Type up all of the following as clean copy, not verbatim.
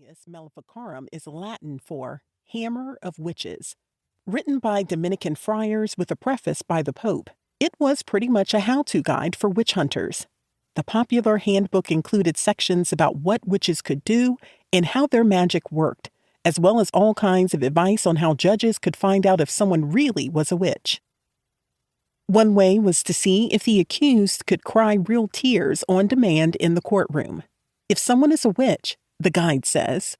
Malleus Maleficarum is Latin for Hammer of Witches. Written by Dominican friars with a preface by the Pope, it was pretty much a how-to guide for witch hunters. The popular handbook included sections about what witches could do and how their magic worked, as well as all kinds of advice on how judges could find out if someone really was a witch. One way was to see if the accused could cry real tears on demand in the courtroom. If someone is a witch, the guide says,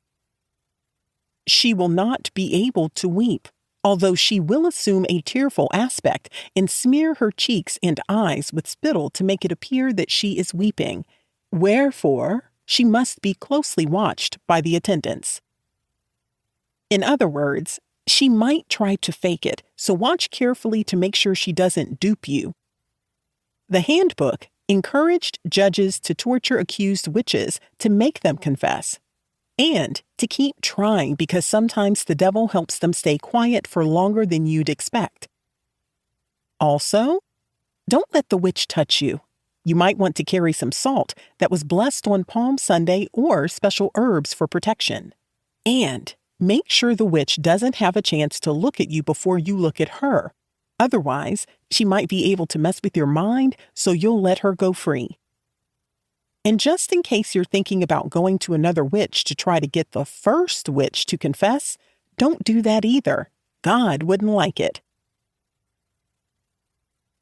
she will not be able to weep, although she will assume a tearful aspect and smear her cheeks and eyes with spittle to make it appear that she is weeping. Wherefore, she must be closely watched by the attendants. In other words, she might try to fake it, so watch carefully to make sure she doesn't dupe you. The handbook encouraged judges to torture accused witches to make them confess, and to keep trying because sometimes the devil helps them stay quiet for longer than you'd expect. Also, don't let the witch touch you. You might want to carry some salt that was blessed on Palm Sunday or special herbs for protection. And make sure the witch doesn't have a chance to look at you before you look at her. Otherwise, she might be able to mess with your mind, so you'll let her go free. And just in case you're thinking about going to another witch to try to get the first witch to confess, don't do that either. God wouldn't like it.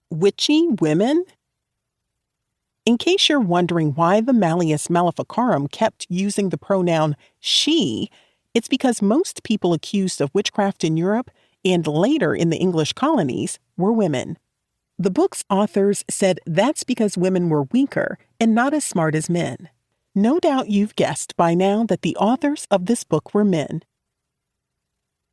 Witchy women? In case you're wondering why the Malleus Maleficarum kept using the pronoun she, it's because most people accused of witchcraft in Europe and later in the English colonies were women. The book's authors said that's because women were weaker and not as smart as men. No doubt you've guessed by now that the authors of this book were men.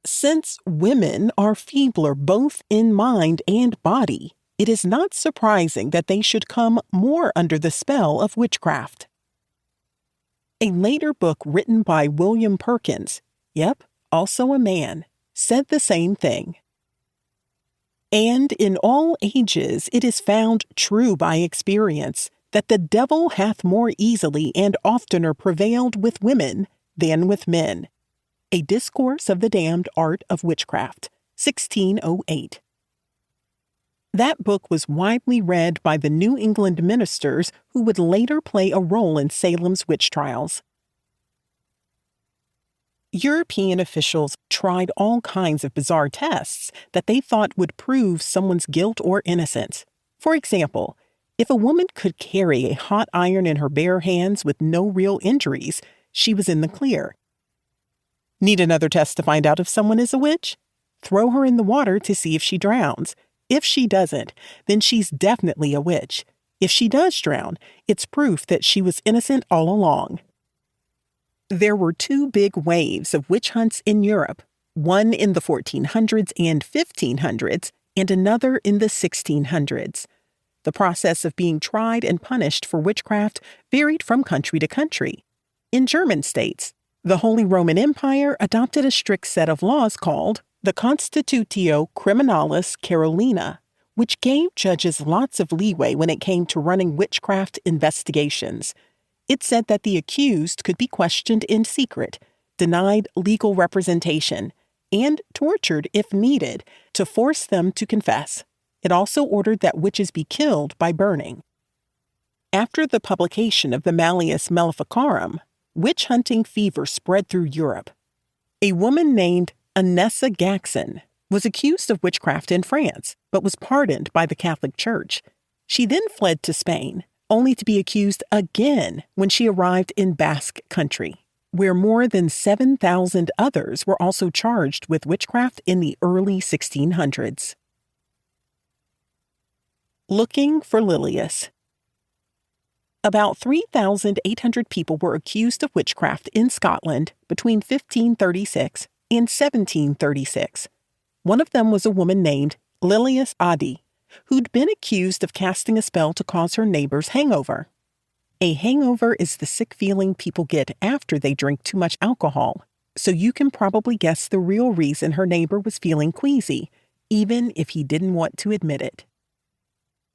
Since women are feebler both in mind and body, it is not surprising that they should come more under the spell of witchcraft. A later book written by William Perkins, yep, also a man, said the same thing. And in all ages it is found true by experience that the devil hath more easily and oftener prevailed with women than with men. A Discourse of the Damned Art of Witchcraft, 1608. That book was widely read by the New England ministers who would later play a role in Salem's witch trials. European officials tried all kinds of bizarre tests that they thought would prove someone's guilt or innocence. For example, if a woman could carry a hot iron in her bare hands with no real injuries, she was in the clear. Need another test to find out if someone is a witch? Throw her in the water to see if she drowns. If she doesn't, then she's definitely a witch. If she does drown, it's proof that she was innocent all along. There were two big waves of witch hunts in Europe, one in the 1400s and 1500s, and another in the 1600s. The process of being tried and punished for witchcraft varied from country to country. In German states, the Holy Roman Empire adopted a strict set of laws called the Constitutio Criminalis Carolina, which gave judges lots of leeway when it came to running witchcraft investigations. It said that the accused could be questioned in secret, denied legal representation, and tortured if needed to force them to confess. It also ordered that witches be killed by burning. After the publication of the Malleus Maleficarum, witch-hunting fever spread through Europe. A woman named Anessa Gaxon was accused of witchcraft in France, but was pardoned by the Catholic Church. She then fled to Spain, only to be accused again when she arrived in Basque Country, where more than 7,000 others were also charged with witchcraft in the early 1600s. Looking for Lilius. About 3,800 people were accused of witchcraft in Scotland between 1536 and 1736. One of them was a woman named Lilius Adi, who'd been accused of casting a spell to cause her neighbor's hangover. A hangover is the sick feeling people get after they drink too much alcohol, so you can probably guess the real reason her neighbor was feeling queasy, even if he didn't want to admit it.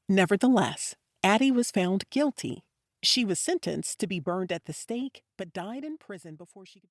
Nevertheless, Addie was found guilty. She was sentenced to be burned at the stake, but died in prison before she could